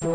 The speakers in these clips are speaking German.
Du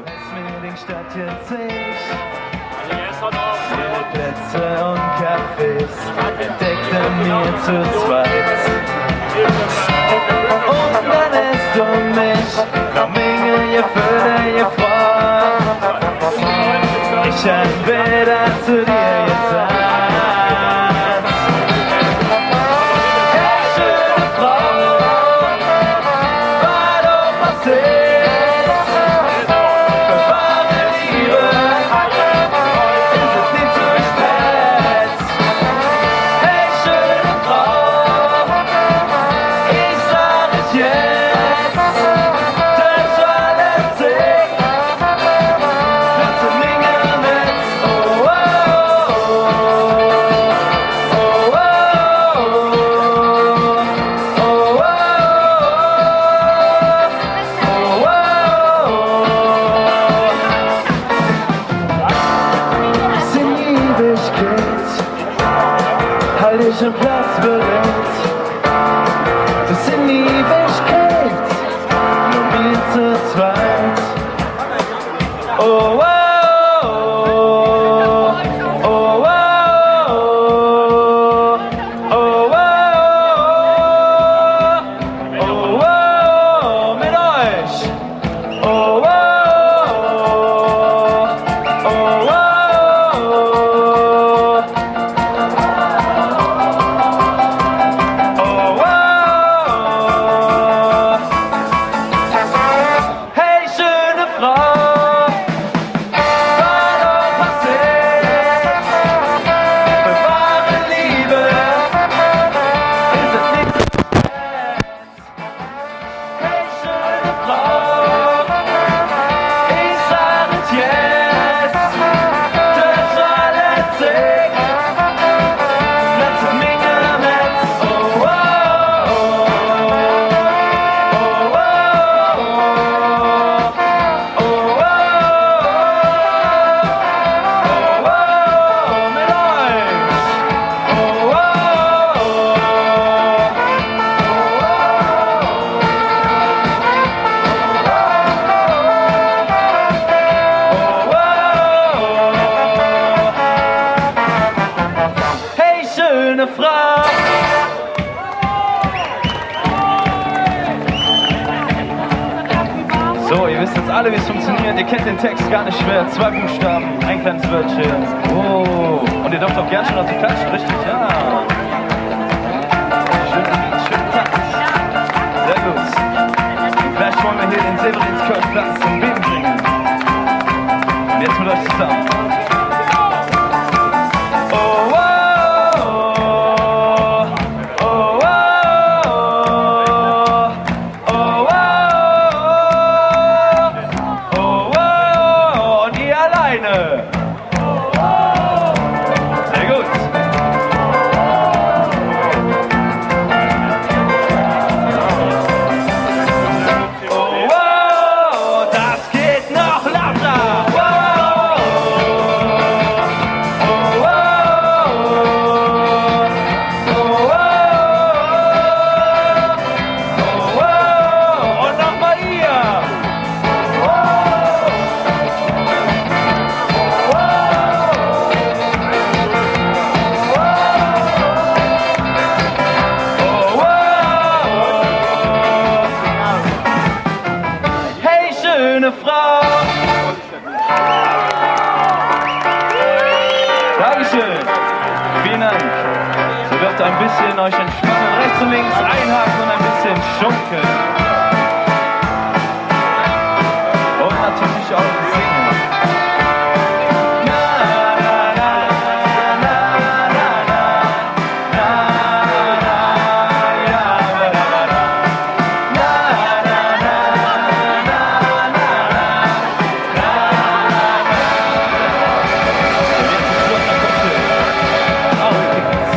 hältst mir den Stadtjahrzehnt. Viele Plätze und Cafés entdeckten mir zu zweit. Und dann ist um mich noch Menge, je Fülle, je Freude. Ich hab wieder zu dir gesagt. Hey, schöne Frau, war doch was ist. Für wahre Liebe ist es nicht so spät. Hey, schöne Frau, ich sag es jetzt. Das war der Sieg. Platz im Mingelnetz. Oh, oh, oh, oh, oh, oh, bis in die Ewigkeit halt ich einen Platz bereit. Bis in die Ewigkeit nur wir zu zweit. Oh, oh, oh, oh, oh, oh, oh, oh, oh, mit euch. Oh, oh, oh, oh, oh. Hey, schöne Frau, war doch was ist. Für wahre Liebe ist es nicht so spät. Hey, schöne Frau, ich sag es jetzt. Das war letztlich Platz im Mingelnetz. Oh, oh, oh, oh, oh, oh, oh, mit euch. Oh, oh, hey, schöne Frau. So, ihr wisst jetzt alle, wie es funktioniert. Ihr kennt den Text gar nicht schwer. 2 Buchstaben, ein kleines Wörtchen. Oh, und ihr dürft auch gern schon dazu klatschen, richtig? Ja. Schönen Takt. Sehr gut. Gleich wollen wir hier den Severinskirchplatz zum Beben bringen. Und jetzt mit euch zusammen. Oh, oh, oh, oh, oh, oh, oh, und ihr alleine. Sehr gut. Oh, oh, das geht noch lauter. Oh, oh, oh, oh, und nochmal ihr. Hey, schöne Frau. Dankeschön. Vielen Dank. So dürft ihr ein bisschen euch entspannen, rechts und links einhaken und ein bisschen schunkeln. Und natürlich auch singen. Na, na, na, na, na, na, na, na, ja, na, na, na. Na, na, na, na, na, na, und jetzt zum Schluss noch Cocktail. Auf geht's.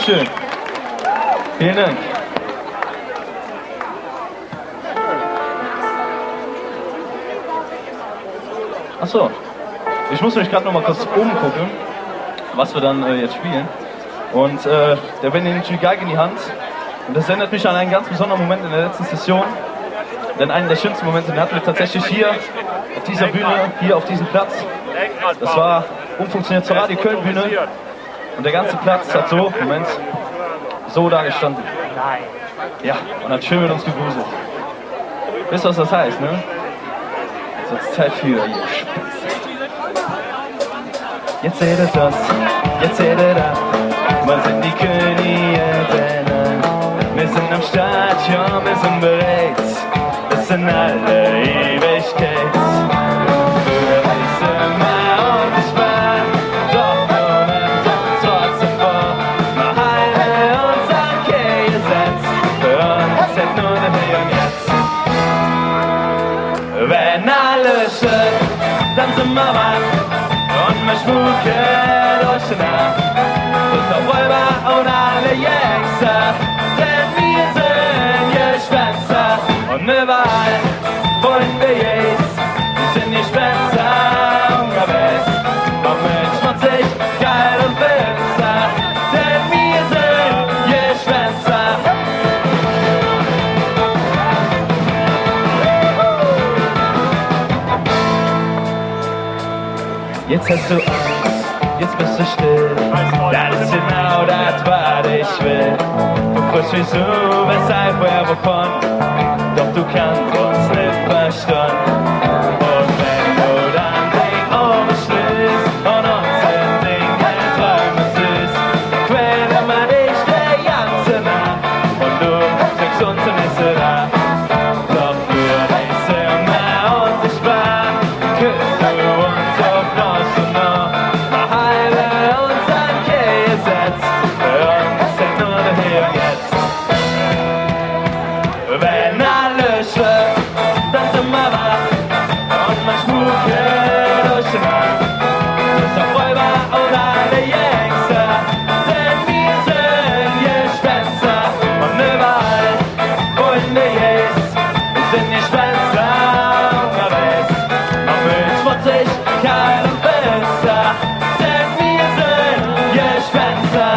Dankeschön. Vielen Dank. Achso, ich muss mich gerade noch mal kurz umgucken, was wir dann jetzt spielen. Und der Benny nimmt die Geige in die Hand. Und das erinnert mich an einen ganz besonderen Moment in der letzten Session. Denn einen der schönsten Momente, den hatten wir tatsächlich hier auf dieser Bühne, hier auf diesem Platz. Das war umfunktioniert zur Radio Köln Bühne. Und der ganze Platz hat so, Moment, so da gestanden. Ja, und hat schön mit uns gegruselt. Wisst ihr, was das heißt, ne? Jetzt ist Zeit für ihr Spitze. Jetzt seht ihr das, jetzt seht ihr das. Wir sind die Königinnen. Wir sind am Start, ja, wir sind bereit. Das sind alle Ewigkeit. Für uns immer unsichtbar. Doch nun nimmt uns trotzdem vor. Wir halten uns an Gesetz. Für uns hält nur der Hier und Jetzt. Wenn alles schön, dann sind wir wach. Und wir schmucken durch die Nacht. Unser Räuber und alle Gangster. Denn wir sind Gespenster. Und überall, wohin wir jetzt, wir sind Gespenster unterwegs. Doch mit schmutzig, geil und finster. Denn wir sind Gespenster. Jetzt hast du Angst, jetzt bist du still. Das ist genau das, was ich will. Du fragst wieso, weshalb, woher, wovon. Doch du kannst uns nicht verstehen. Und wenn du dann den Ohren schließt und uns in Dinge träumen siehst, dann quälen wir dich die ganze Nacht. Und du sagst uns und ist da. Doch für dich sind wir unsichtbar. Küsst du uns auf Nuss und noch. Wir halten uns an Gesetz. Für uns sind nur der Hier und Jetzt. Wenn alles schläft, dann sind wir wach. Und wir schmucken durch die Nacht. Bis auf Räuber und alle Gangster. Denn wir sind Gespenster. Und überall, wohin wir jetzt, wir sind Gespenster unterwegs. Auch mit schmutzig, kalt und finster. Denn wir sind Gespenster.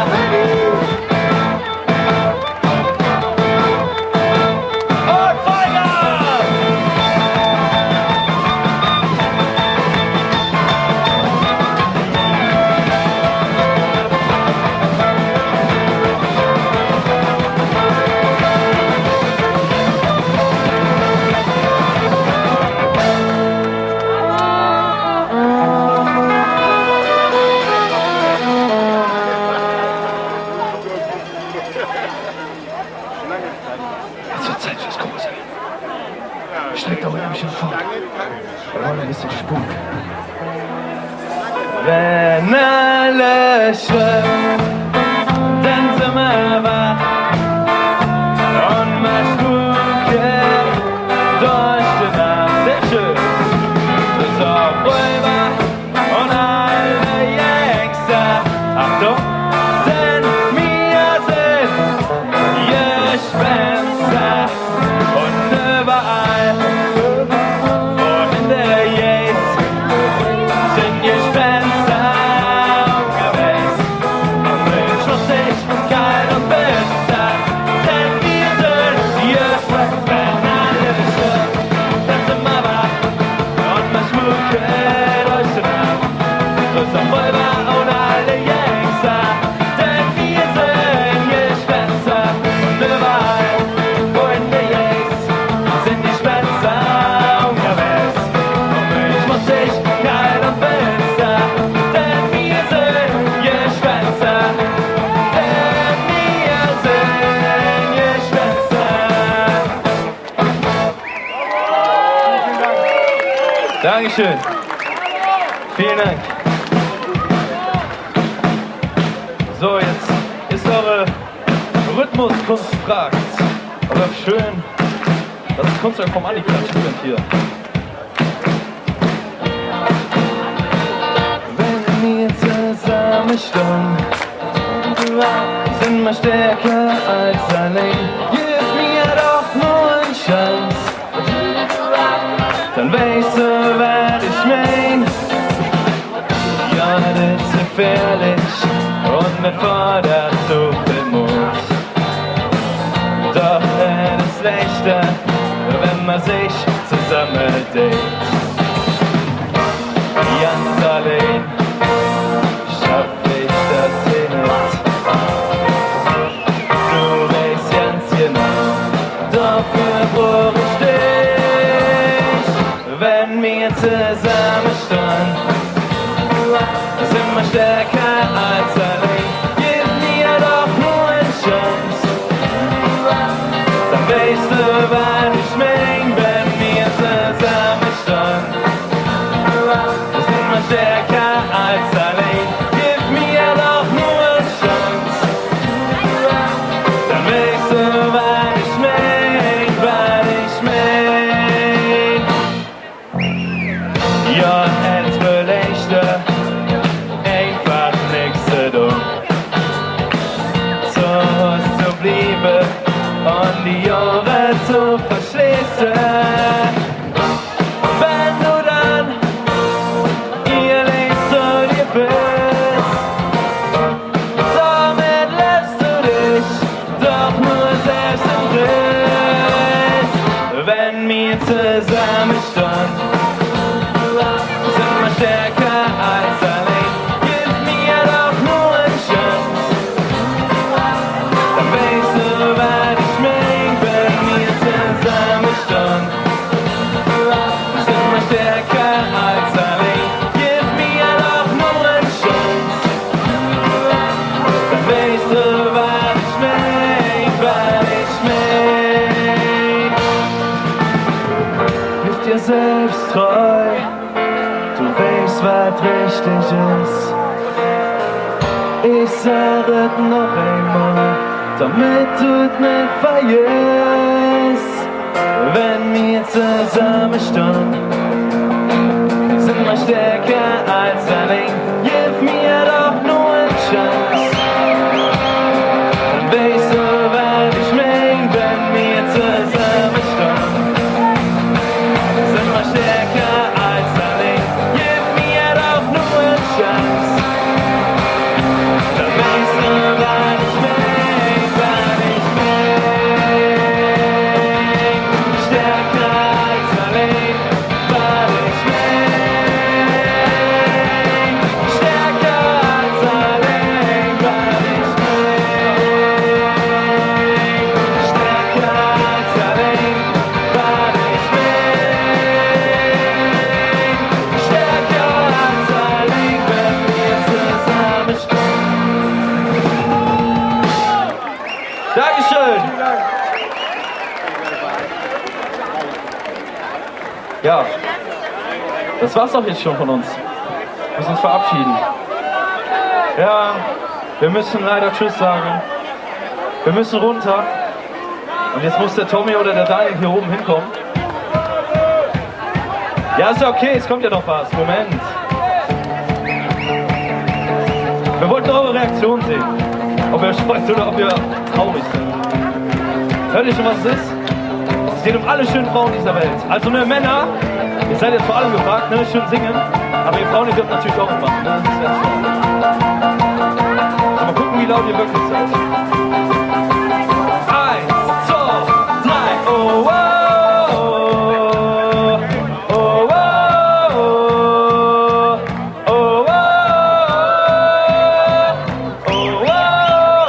Und Vollgas! Es wird Zeit fürs Große. Streckt eure Ärmchen vor. Wir wollen ein bisschen Spuk. Wenn alles schläft, dann sind wir wach. Und wir spuken durch die Nacht. Sehr schön. Bis auf Räuber und alle Gangster. Achtung, denn wir sind Gespenster. Und überall, wohin wir jetzt, sind Gespenster unterwegs. Und mit schmutzig, kalt und finster. Denn wir sind Gespenster. Wenn alles schläft, dann sind wir wach. Und wir schmucken durch die Nacht. Bis auf Räuber und alle Gangster. Denn wir sind Gespenster. Und überall, wohin wir jetzt, sind Gespenster unterwegs. Und mit schmutzig, kalt und finster. Denn wir sind Gespenster. Denn wir sind Gespenster. Dankeschön. Vielen Dank. So, jetzt ist eure Rhythmuskunst gefragt. Aber schön, das ist Kunstwerk vom Anni-Klatsch hier. Wenn wir zusammen stehen, sind wir stärker als allein. Gib mir doch nur eine Chance, dann weißt du, was ich mein. Ja, das ist gefährlich und mit fordert so viel Mut. Doch es ist leichter, wenn man sich zusammen denkt. Ganz allein schaff ich das hier nicht. Du weißt ganz genau, dafür brauch ich dich. Wenn wir zusammenstehen, sind wir stärker als allein. Gib mir doch nur eine Chance, dann weißt du, was ich mein. Wenn wir zusammenstehen, sind wir stärker als allein. Gib mir doch nur eine Chance, dann weißt du, was ich mein, was ich mein. Ja, es wird leichter, einfach nichts zu tun. Zu Hause zu bleiben und die Ohren zu verschließen. Wenn du dann ihr lebst, so dir bist, damit lässt du dich doch nur selbst im Riss. Wenn wir zusammenstehen, sind wir stärker als allein. Gib mir doch nur eine Chance, dann weißt du, was ich mein. Wenn wir zusammenstehen, sind wir stärker als allein. Gib mir doch nur eine Chance, dann weißt du, was ich mein, was ich mein. Bist dir selbst treu, du weißt, was richtig ist. Ich sag es noch einmal, damit du es nicht vergisst. Wenn wir zusammenstehen, sind wir stärker als allein. Gib mir doch nur eine Chance, dann weißt du, was ich mein. Wenn wir zusammenstehen, sind wir stärker als allein. Gib mir doch nur eine Chance, dann weißt du, was ich mein, was ich mein. Stärker als allein, was ich mein. Stärker als allein, was ich mein. Stärker als allein, was ich mein. Stärker als allein, wenn wir zusammenstehen. Dankeschön! Ja, das war's doch jetzt schon von uns. Wir müssen uns verabschieden. Ja, wir müssen leider Tschüss sagen. Wir müssen runter. Und jetzt muss der Tommy oder der Daniel hier oben hinkommen. Ja, ist ja okay, es kommt ja noch was. Moment. Wir wollten eure Reaktion sehen. Ob ihr freut oder ob ihr traurig seid. Hört ihr schon, was es ist? Es geht um alle schönen Frauen dieser Welt. Also ne, Männer, ihr seid jetzt vor allem gefragt, ne, schön singen. Aber ihr Frauen, ihr dürft natürlich auch mitmachen. Ne? Das ist ganz klar. Mal gucken, wie laut ihr wirklich seid. 1, 2, 3, oh, oh, oh, oh, oh, oh, oh,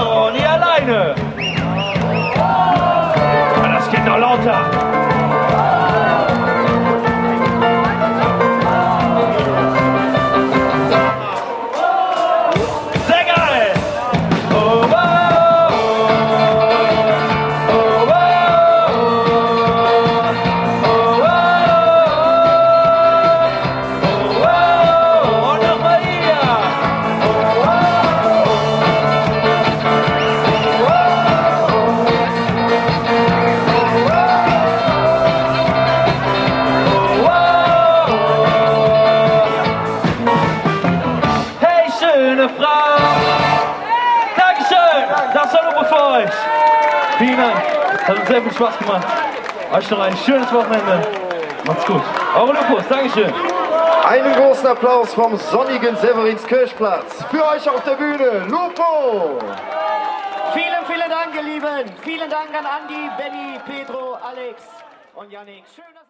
oh, nie alleine. Das geht noch lauter. Sehr geil. Oh, oh, Dank. Hat uns sehr viel Spaß gemacht. Euch noch ein schönes Wochenende. Macht's gut. Eure Lupus, Dankeschön. Einen großen Applaus vom sonnigen Severinskirchplatz. Für euch auf der Bühne, Lupo! Vielen, vielen Dank, ihr Lieben. Vielen Dank an Andi, Benny, Pedro, Alex und Yannick. Schön, dass